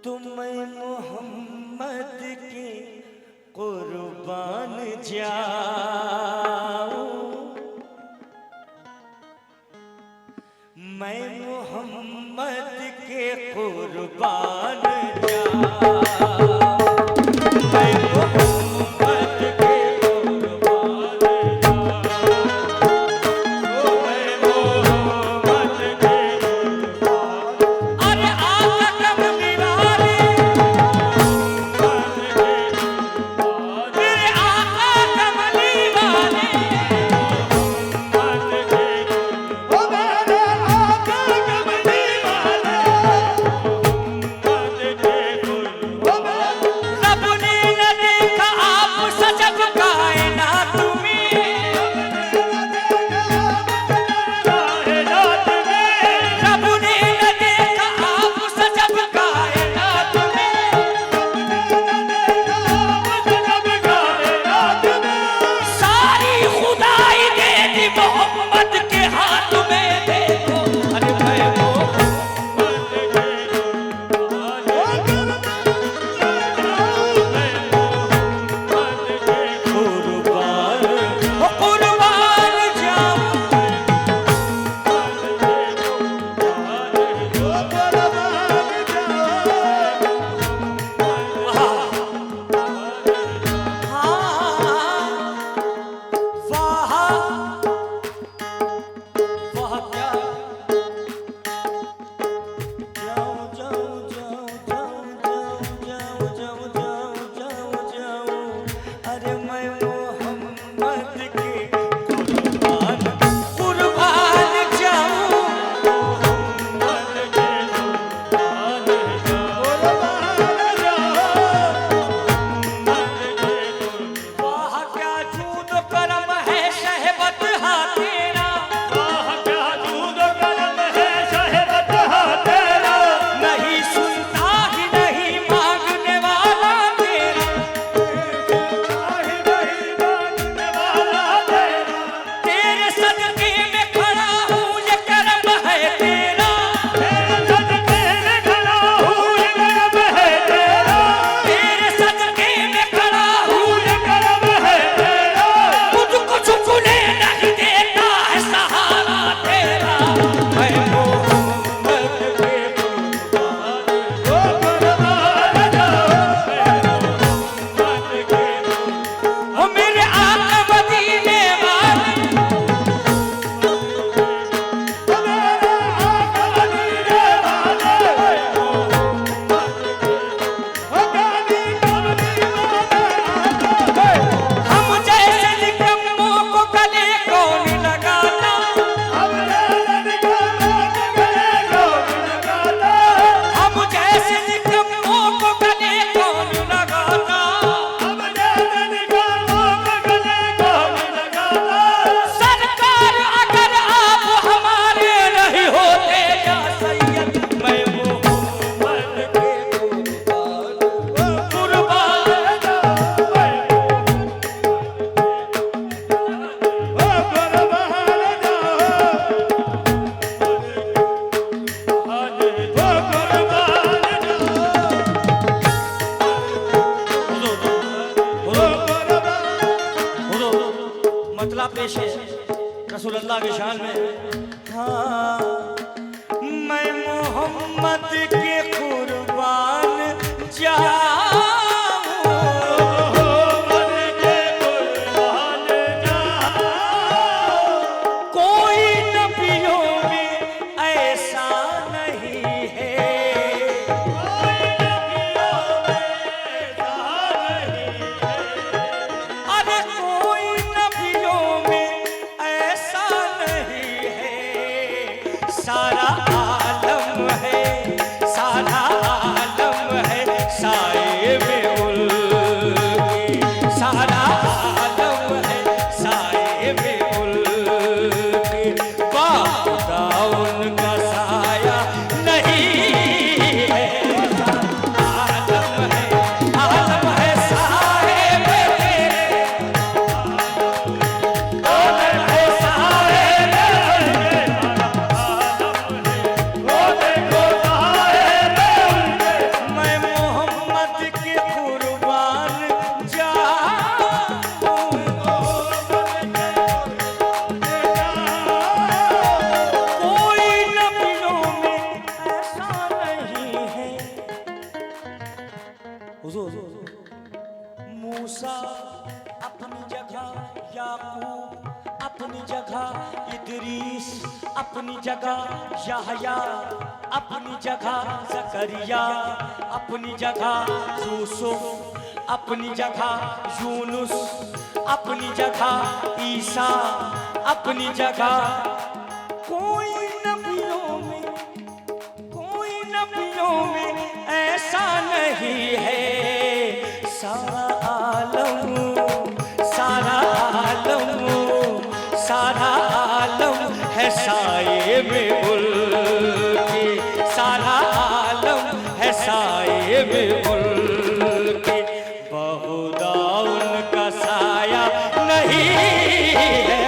तुम्हें मोहम्मद के कुर्बान जाऊं, मैं मोहम्मद के कुर्बान जाऊं, मैं मोहम्मद के कुर्बान जाऊं, मैं मोहम्मद के कुर्बान। अरे आका कमली वाले मेरे आका कमली वाले ओ मेरे आका कमली वाले हुजूर मूसा अपनी जगह, याकूब अपनी जगह, इदरीस अपनी जगह, याहया अपनी जगह, जकरिया अपनी जगह, यूसुफ अपनी जगह, यूनुस अपनी जगह, ईसा अपनी जगह। कोई नबियों में ऐसा नहीं है। सारा आलम है साए में उनके, सारा आलम है साए में उनके। बहुदा उनका साया नहीं है।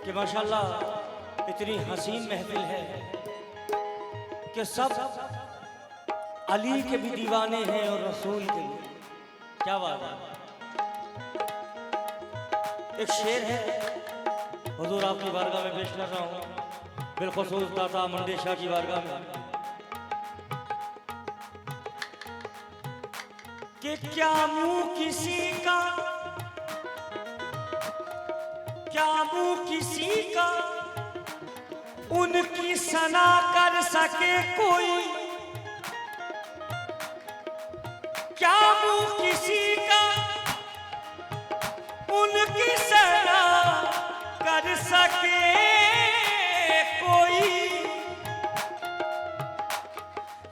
कि माशाल्लाह इतनी हसीन महफिल है कि सब अली के भी दीवाने हैं और रसूल के भी। क्या बात है। एक शेर है हुजूर आपकी बारगाह में पेश कर रहा हूँ, बिलखुसूस दाता मंडे शाह की बारगाह में, कि क्या मुँह किसी का उनकी सना कर सके कोई। क्या मुँह किसी का उनकी सना कर सके कोई,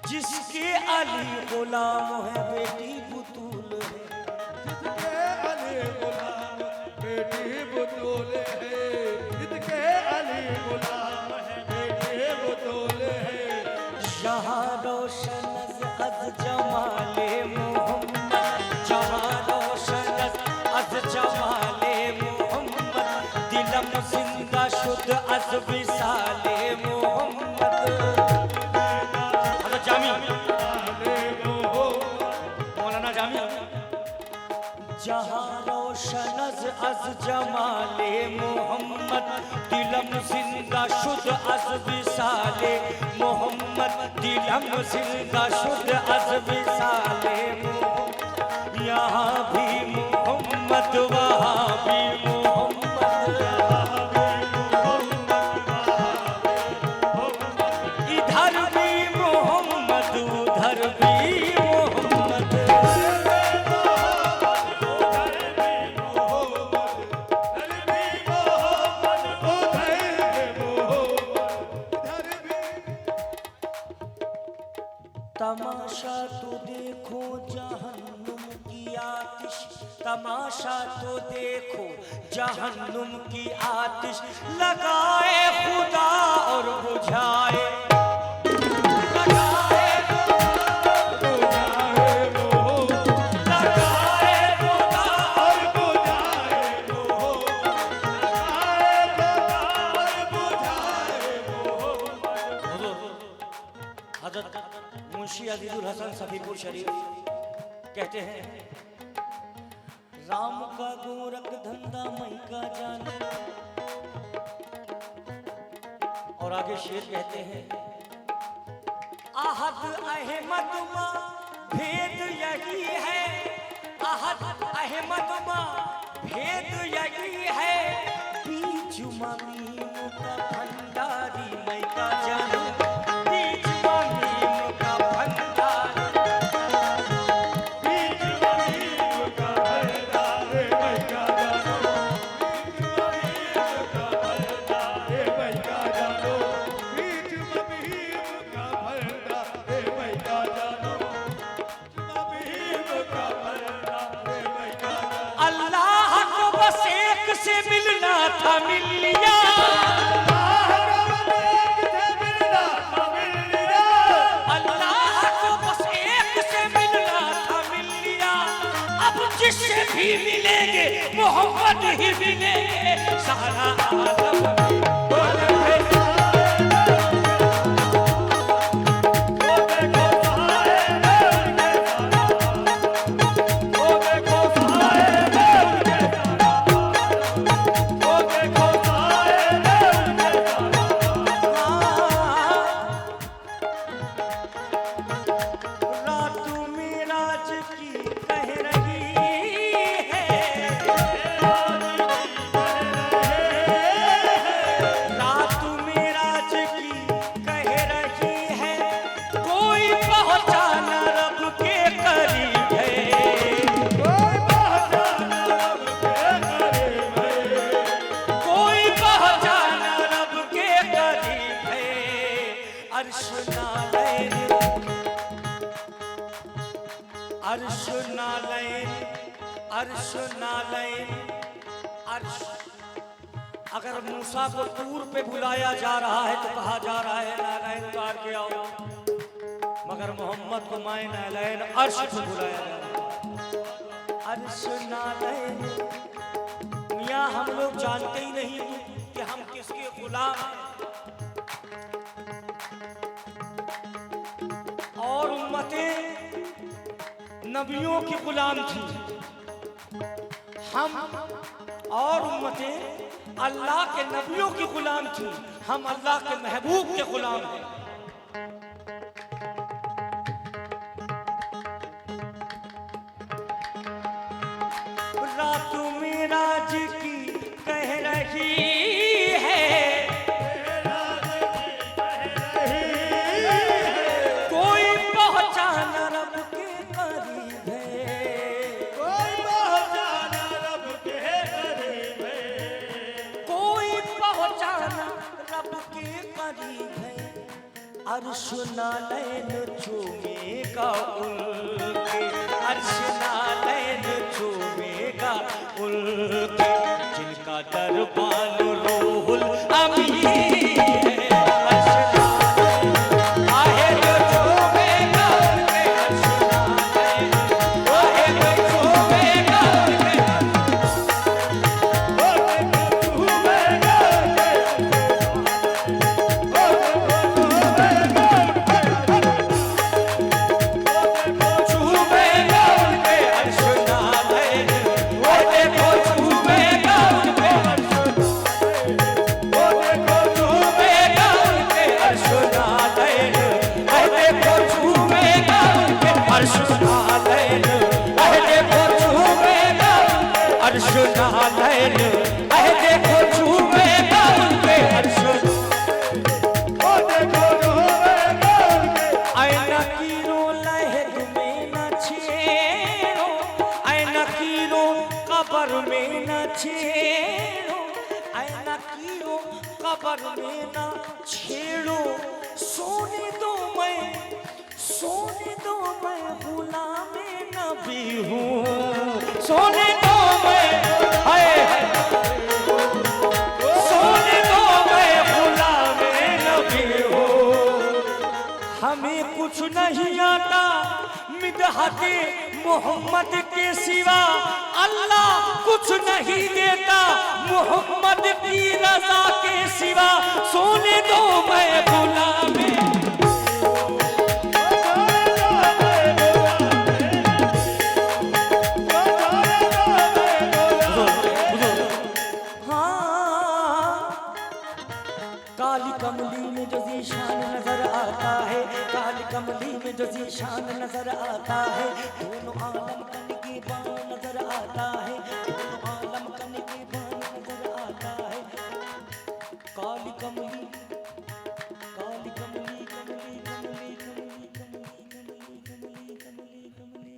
जिसके अली गुलाम है बेटी बुतूल है। जिसके अली गुलाम बेटी बुतूल है, जिसके अली गुलाम है बेटी बुतूल है। यहाँ रोशन अज जमाले मोहम्मद, जहाँ रोशन अज जमाले मोहम्मद, दिलम जिंदा शुद्ध अज विसाले मोहम्मद। जामी मौलाना जामी, जहाँ रोशन अज जमाले मोहम्मद, दिलम जिंदा शुद्ध अज विसाले मोहम्मद, दिलम जिंदा शुद्ध अज विसाले मोहम्मद। यहाँ भी मोहम्मद वहाँ भी मोहम्मद, इधर भी मोहम्मद उधर भी मोहम्मद। तमाशा तो देखो जहन्नुम की आतिश, तमाशा तो देखो जहन्नुम की आतिश, लगाए खुदा और बुझाए, अजीजुल हसन सफीपुर शरीफ कहते हैं, राम का गोरख धंधा मई का जाने, और आगे शेर कहते हैं, आहद अहमद माँ भेद यही है, आहद अहमद माँ भेद यही है, बीच मीम का भंडारी मैं का जानू, बीच मीम का भंडारी, बीच मीम का भंडारी मैं का जानू, बीच मीम का भंडारी मैं का जानू, बीच मीम का भंडारी मैं का जानू। अल्लाह को बस एक से मिलना था मिल लिया, अल्लाह को बस एक से मिलना था मिल लिया, अब जिससे भी मिलेंगे मोहम्मद ही मिलेंगे, सारा आलम रातों में राज की कह रही है, रातों में राज की कह रही है, कोई पहचाना रब के करीब है, कोई पहचाना रब के करीब है, अर्श नालैन, अर्श नालैन, अर्श नालैन, अर्श। अगर मूसा को तूर पे बुलाया जा रहा है तो कहा जा रहा है नालैन उतार के आओ, मगर मोहम्मद को माए नालैन अर्श पे बुलाया जा रहा है, अर्श नालैन। मियाँ हम लोग जानते ही नहीं कि हम किसके गुलाम हैं, और उम्मतें नबियों की गुलाम थी, हम और उम्मतें अल्लाह के नबियों की गुलाम थी, हम अल्लाह के महबूब के गुलाम हैं। रातों में राज की कह रही है, कोई पहचाना रब के करीब है, कोई पहचाना रब के करीब है, कोई पहचाना रब के करीब है, अर्श नालैन चूमेगा उनके, अर्श नालैन चूमेगा उनके, जिनका दरबान रूहुल अमीन है, अर्श नालैन आहे तो चूमेगा उनके, अर्श नालैन आहे तो चूमेगा उनके, चूमेगा उनके अर्श नालैन, वो देखो चूमेगा उनके अर्श, वो देखो चूमेगा उनके अर्श नालैन, वो देखो चूमेगा उनके अर्श नालैन, वो देखो चूमेगा उनके अर्श नालैन, वो देखो चूमेगा उनके अर्श। आईना कीरो लहद में न छेड़ो, आईना कीरो कब्र में न छेड़ो, आईना कीरो कब्र में न छेड़ो, सोने दो मैं गुलाम नबी हूँ, सोने दो मैं, हाय सोने दो मैं गुलाम नबी हूँ, हमें कुछ नहीं आता मिदहते मोहम्मद के सिवा, अल्लाह कुछ नहीं देता मोहम्मद की रजा के सिवा, सोने दो मैं गुलाम। हाँ काली कमली में जो जीशान नजर आता है, काली कमली में जो जीशान नजर आता है, दोनों आलम का निगहबान नजर आता है, दोनों आलम का निगहबान नजर आता है। काली कमली काली कमली कमली कमली कमली कमली कमली कमली कमली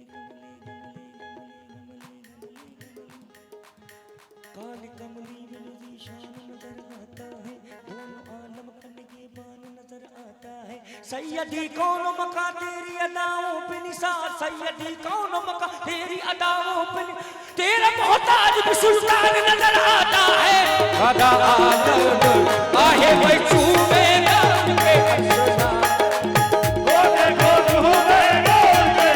काली कमली में जो जीशान नजर आता है, दोनों आलम का निगहबान नजर आता है। सैयदी कौन मका तेरी अदाओं पे निसार, सैयदी कौन मका तेरी अदाओं पे तेरा मोहताज भी सुल्तान नजर आता है। सदा आदर आहे बचू में नाम पे वो देखो डूबे गए पे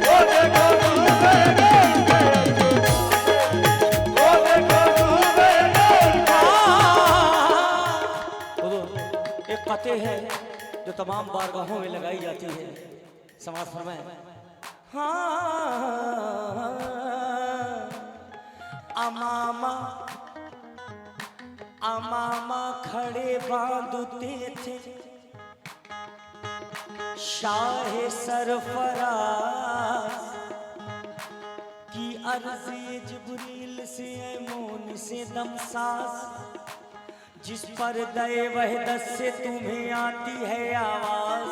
वो देखो डूबे गए पे वो देखो डूबे गए। एक कते है जो तमाम बारगाहों में लगाई जाती है, समाज फरमाए। हाँ अमामा अमामा खड़े बांधते थे शाह सरफराज की अर्ज़ जिब्रील से मोन से दमसाज, जिस पर दए वहदत से तुम्हें आती है आवाज,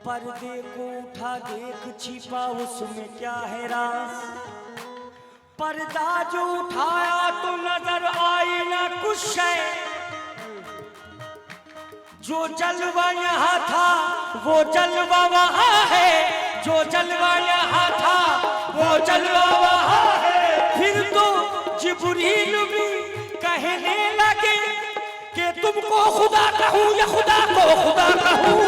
पर्दे को उठा देख छिपा उसमें क्या है राज। पर्दा जो उठाया तो नजर आई ना कुछ शय, जो जलवा यहाँ था वो जलवा वहाँ है, जो जलवा यहाँ था वो जलवा वहाँ है। फिर तो जिब्रील भी कहने लगे कि तुमको खुदा कहूँ या खुदा को खुदा कहूँ।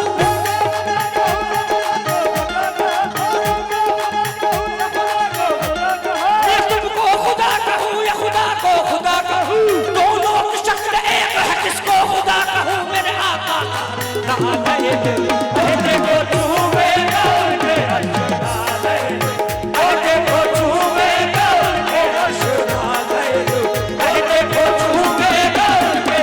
खुदा कहूँ दोनों की शक्ल एक है, किसको खुदा कहूँ मेरे आका कहा गए देखो चूमे गाने देखो चूमे गाने देखो चूमे गाने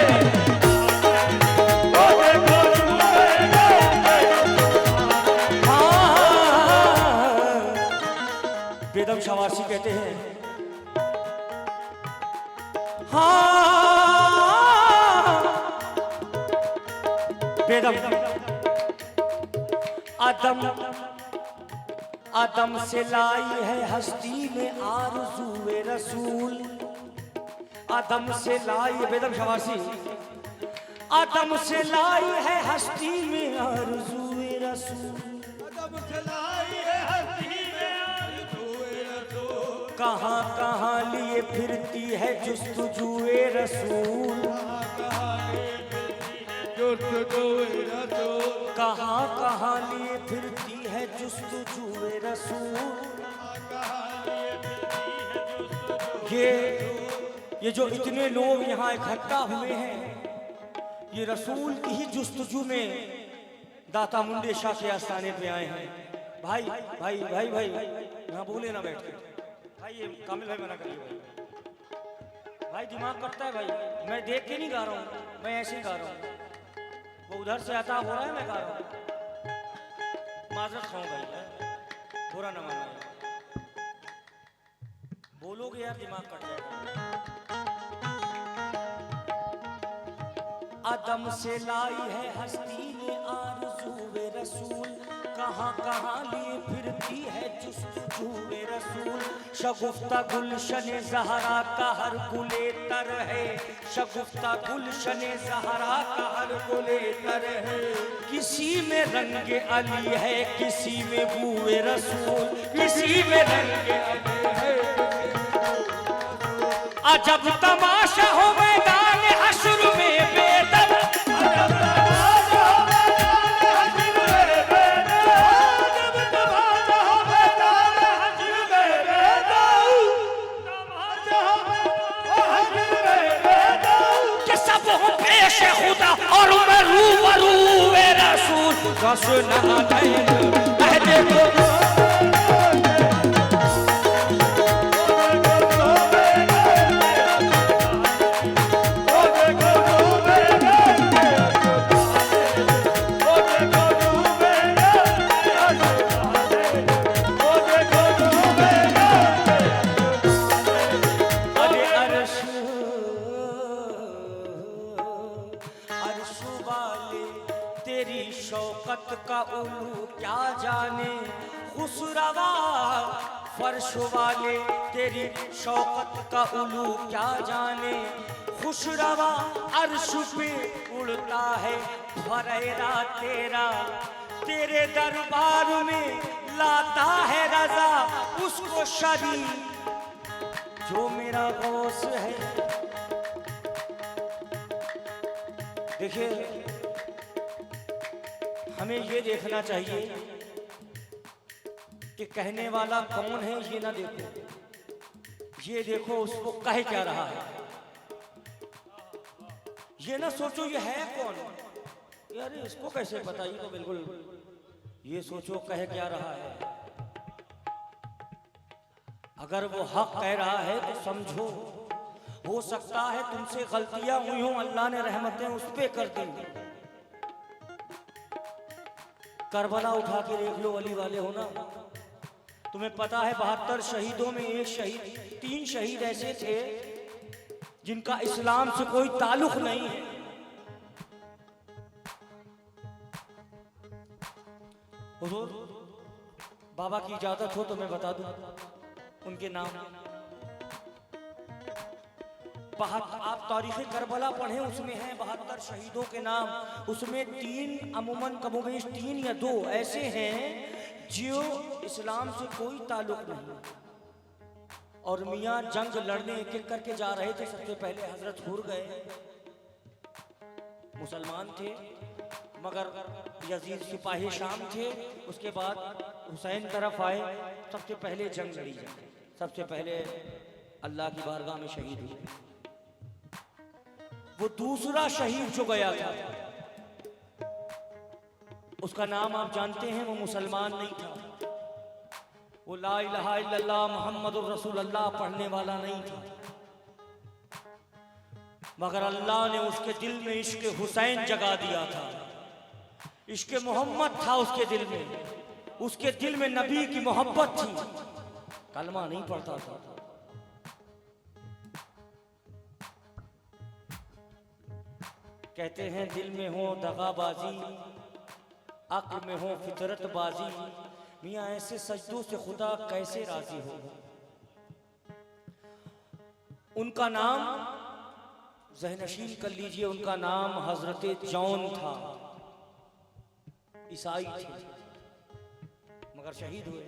बेदम शवासी कहते हैं बेदम आदम से लाई है हस्ती में आरज़ूए रसूल, आदम से लाई है बेदम शवासी, आदम से लाई है हस्ती में आरज़ूए रसूल, आदम से लाई है हस्ती में आरज़ूए रसूल। कहाँ कहाँ लिए फिरती है जुस्तजुए रसूल, कहाँ कहाँ लिए फिरती है जुस्तजुए रसूल। ये जो इतने लोग यहाँ इकट्ठा हुए हैं, ये रसूल की ही जुस्तजू में दाता मुंडे शाह के आस्थाने पे आए हैं। भाई भाई भाई भाई यहाँ बोले ना बैठ के भाई, ये कामिल भाई मना करिए भाई दिमाग करता है भाई। मैं देख के नहीं गा रहा हूँ, मैं ऐसे ही गा रहा हूँ, वो उधर से आता हो रहा है मैं गा रहा हूँ। माजरत खाऊं भाई, बुरा न माना, बोलोगे यार दिमाग कट जाएगा। आदम से लाई है हस्ती में आरज़ूए रसूल, कहाँ कहाँ लिए फिरती है जुस्तजुए रसूल। शगुफ्ता गुलशन ज़हरा का हर गुले तर है, शगुफ्ता गुलशन ज़हरा का हर गुले तर है। किसी में रंग अली है, किसी में बूए रसूल, किसी में रंग अली है। अजब तमाशा हो मैदान हश्र में बेदम, खुदा और मैं रूबरू रसूल सुना तेरी शौकत का उल्लू क्या जाने, खुसरवा फर्श वाले तेरी शौकत का उल्लू क्या जाने, खुशरवा अर्श पे उड़ता है फरेरा तेरा, तेरे दरबार में लाता है रजा उसको शरीक जो मेरा गौस है। देखिए, हमें ये देखना चाहिए कि कहने वाला कौन है, ये ना देखो, ये देखो उसको कह क्या रहा है। ये ना सोचो ये है कौन, यार इसको कैसे पता, ये तो बिल्कुल, ये सोचो कह क्या रहा है। अगर वो हक कह रहा है तो समझो, हो सकता है तुमसे गलतियां हुई हों, अल्लाह ने रहमतें उस पे कर दी। करबला उठा के देख लो, अली वाले हो ना, तुम्हें पता है 72 शहीदों में एक शहीद, 3 शहीद ऐसे थे जिनका इस्लाम से कोई ताल्लुक नहीं है। हुजूर बाबा की इजाजत हो तो मैं बता दूं उनके नाम। आप तारीख करबला पढ़ें, उसमें हैं 72 शहीदों के नाम। उसमें 3 अमूमन कमोबेश 3 या 2 ऐसे हैं जो इस्लाम से कोई ताल्लुक नहीं, और मियाँ जंग लड़ने एक एक करके जा रहे थे। सबसे पहले हजरत हुर गए, मुसलमान थे मगर यजीद सिपाही शाम थे। उसके बाद हुसैन तरफ आए, सबसे पहले जंग लड़ी जाए, सबसे पहले अल्लाह की बारगाह में शहीद हुए। वो दूसरा शहीद जो गया था उसका नाम आप जानते हैं, वो मुसलमान नहीं था, वो ला इलाहा इल्लल्लाह मुहम्मदुर रसूलुल्लाह पढ़ने वाला नहीं था, मगर अल्लाह ने उसके दिल में इश्क हुसैन जगा दिया था, इश्क मोहम्मद था उसके दिल में, उसके दिल में नबी की मोहब्बत थी, कलमा नहीं पढ़ता था। कहते हैं दिल में हो दगाबाजी, अक्ल में हो फितरत बाजी, मियाँ ऐसे सजदों से खुदा कैसे राजी हो। उनका नाम ज़हनशीन कर लीजिए, उनका नाम हजरत जॉन था, ईसाई थे मगर शहीद हुए।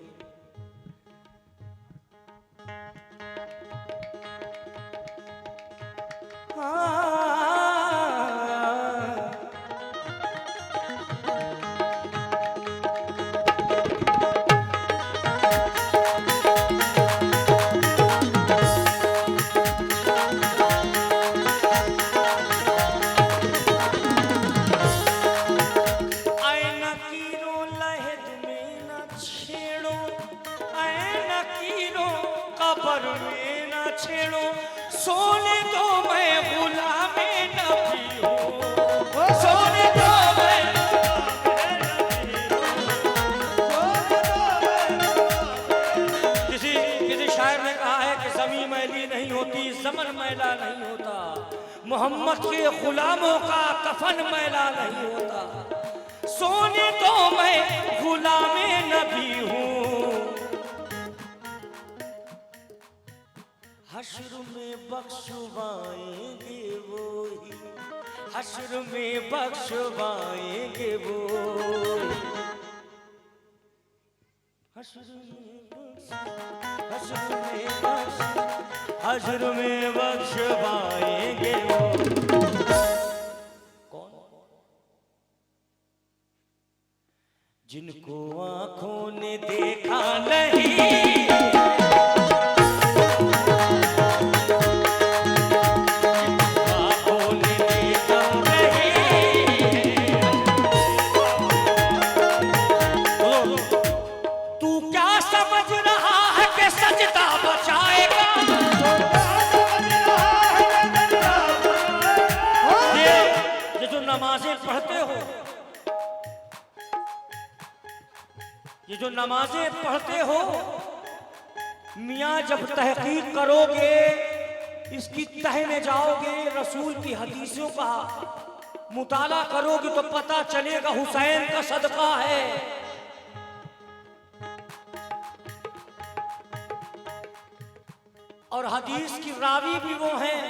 सोने दो मैं गुलामे नबी हूँ, सोने दो मैं, किसी शायर ने कहा है कि ज़मीं मैली नहीं होती, ज़मन मैला नहीं होता, मोहम्मद के गुलामों का कफन मैला नहीं होता। सोने दो मैं गुलामे नबी हूँ, हश्र में बख्शवाएंगे वो ही, हश्र में बख्शवाएंगे वो, हश्र में बख्शवाएंगे वो। कौन? जिनको आंखों ने देखा नहीं, ये जो नमाजें पढ़ते हो, मियाँ जब तहकीक करोगे, इसकी तह में जाओगे, रसूल की हदीसों का मुताला करोगे तो पता चलेगा हुसैन का सदका है। और हदीस की रावी भी वो हैं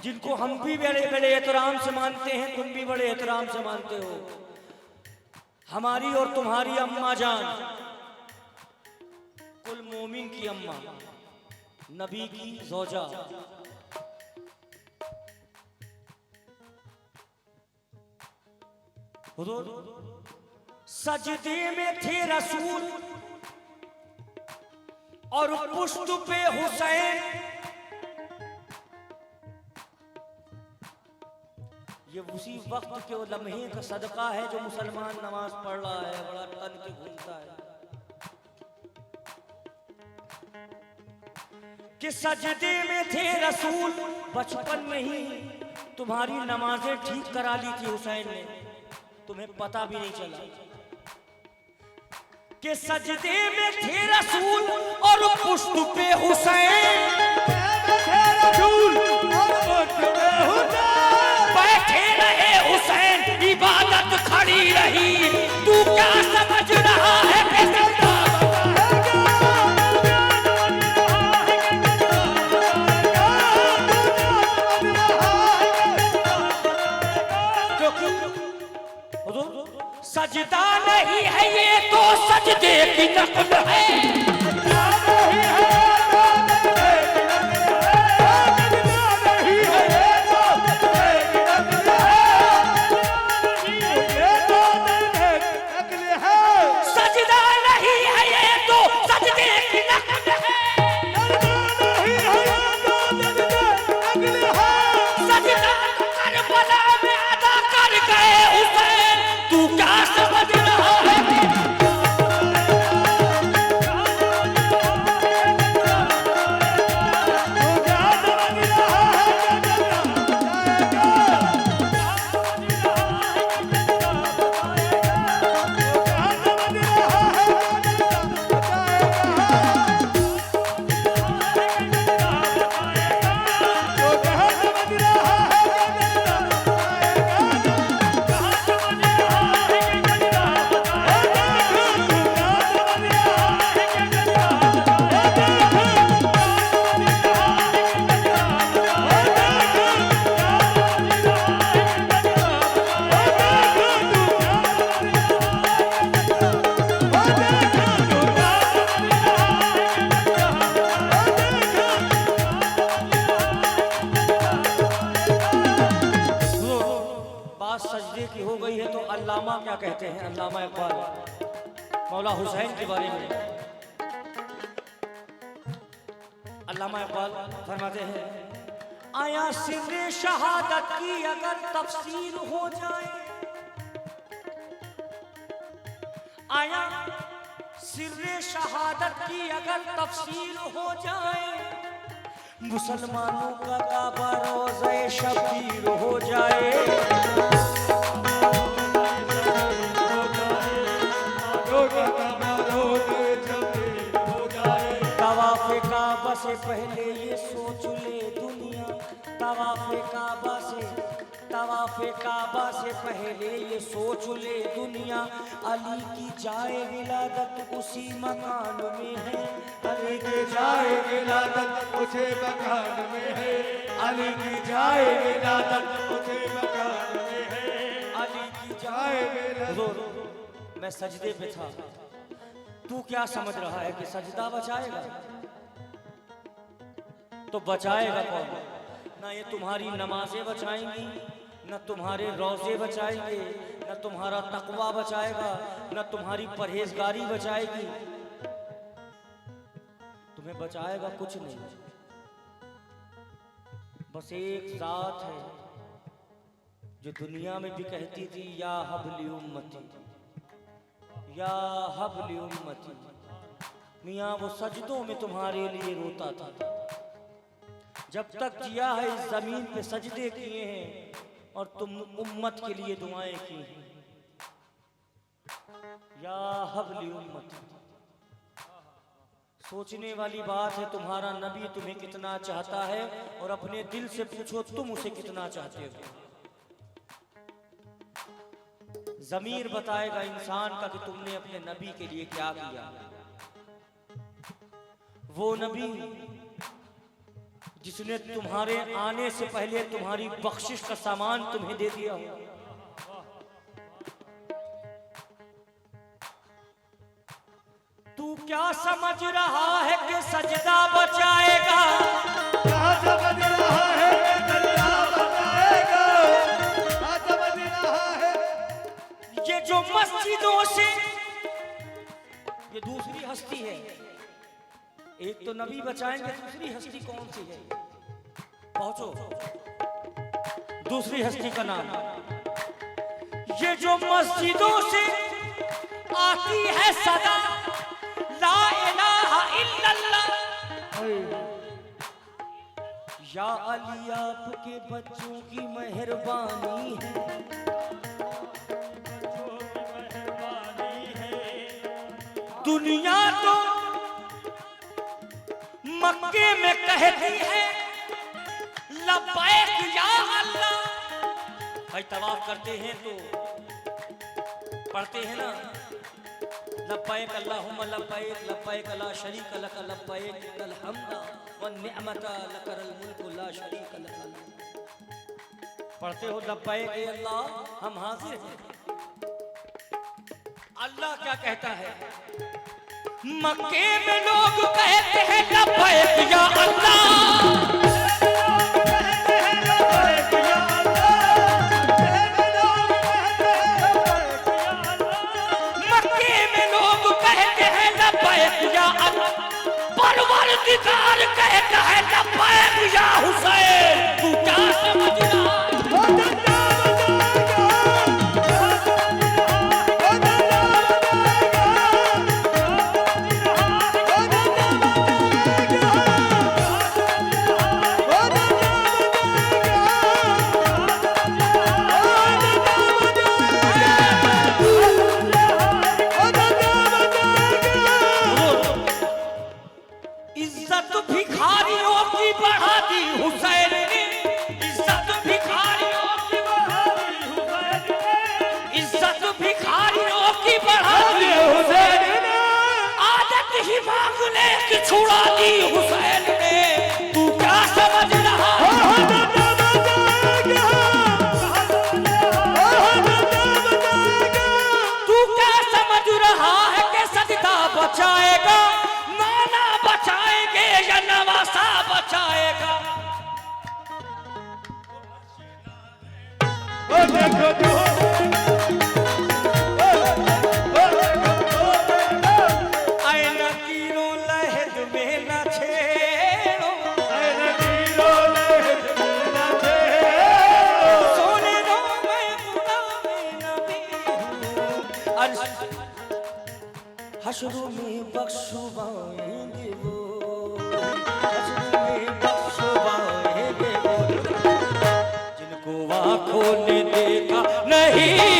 जिनको हम भी बड़े बड़े एहतराम से मानते हैं, तुम भी बड़े एहतराम से मानते हो। हमारी और तुम्हारी अम्मा जान, कुल मोमिन की अम्मा, नबी की ज़ौजा। हुजूर सजदे में थे रसूल और पुश्त पे हुसैन। ये उसी वक्त के वो लम्हे का सदका है जो मुसलमान नमाज पढ़ रहा है, बड़ा तन के घूमता है कि सजदे में थे रसूल। बचपन में ही तुम्हारी नमाजें ठीक करा ली थी हुसैन ने, तुम्हें पता भी नहीं चला कि सजदे में थे रसूल और पुश्त पे हुसैन। बैठे रहे हुसैन, इबादत खड़ी रही। तू क्या समझ रहा है सजदा नहीं है ये तो सजदे की नकल है। सजदा नहीं है ये तो सजदे की नकल है। सजदा करबला में अदा कर गए हुसैन। तू क्या समझ रहा है? सजदे की हो गई है तो अल्लामा क्या कहते हैं? अल्लामा इकबाल मौला हुसैन के बारे में अल्लामा इकबाल फरमाते हैं, आया सिर्रे शहादत की अगर तफसीर हो जाए, आया सिर्रे शहादत की अगर तफसीर हो जाए, मुसलमानों का काबा रोज़े शबीर हो जाए। तवाफ़े काबा से पहले ये सोच ले दुनिया, तवाफ़े काबा से पहले ये सोच ले दुनिया, अली की जाए विलादत उसी मकान में है। अली की जाए विलादत उसी मकान में है। अली की जाए विलादत उसी मकान में है। अली की जाए विलादत। मैं सजदे पे था, तू क्या समझ रहा है कि सजदा बचाएगा? तो बचाएगा कौन? ना ये तुम्हारी नमाजें बचाएंगी, न तुम्हारे रोजे बचाएंगे, न तुम्हारा तकवा बचाएगा, न तुम्हारी परहेजगारी बचाएगी। तुम्हें बचाएगा कुछ नहीं। बस एक जात है जो दुनिया में भी कहती थी, या हबली उम्मती, या हबली उम्मती। मियाँ वो सजदों में तुम्हारे लिए रोता था। जब तक जिया है इस जमीन पे सजदे किए हैं और तुम उम्मत के लिए दुआएं की हैं। या हबली उम्मती। सोचने वाली बात है, तुम्हारा नबी तुम्हें कितना चाहता है और अपने दिल से पूछो तुम उसे कितना चाहते हो। ज़मीर बताएगा इंसान का कि तुमने अपने नबी के लिए क्या किया। वो नबी जिसने तुम्हारे आने से पहले तुम्हारी बख्शिश का सामान तुम्हें दे दिया हो। तू क्या समझ रहा है कि सजदा बचाएगा? क्या समझ रहा है कि सजदा बचाएगा? क्या समझ रहा है? ये जो मस्जिदों से, ये दूसरी हस्ती है। एक तो नबी बचाएंगे, दूसरी हस्ती कौन सी है? पहुंचो, दूसरी हस्ती का नाम। ये जो मस्जिदों से आती है सदा ला इलाहा इल्लल्लाह, या अली आपके बच्चों की मेहरबानी है। दुनिया तो मक्के में कहती है लब्बैक या अल्लाह। भाई तवाफ करते हैं तो पढ़ते हैं ना, लब्बैक अल्लाहुम्मा लब्बैक लब्बैक ला शरीक लक लब्बैक लल हम्द वन निअमत लकल मुल्क ला शरीक लक। पढ़ते हो लब्बैक ए अल्लाह हम हाजिर हैं। अल्लाह क्या कहता है? मक्के में लोग कहते हैं लब्बैक या अल्लाह, परवरदिगार कहता है लब्बैक या हुसैन। तू क्या समझ रहा है? इज्जत भिखारियों की बढ़ा दी हुसैन ने, इज्जत भिखारियों की बढ़ा दी हुसैन ने, इज्जत भिखारियों की बढ़ा दी हुसैन ने, आदत ही मांगने की छुड़ा दी हुसैन ने। तू क्या समझ रहा है? तू क्या समझ रहा है कि सजदा बचाएगा? बचाएंगे या नवासा बचाएगा? ऐ नकीरों लहद में न छेड़ो, ऐ नकीरों लहद में न छेड़ो, सोने दो मैं गुलाम नबी हूँ। हश्र में बख्शवाएंगे वो, जिनको आँखों ने देखा नहीं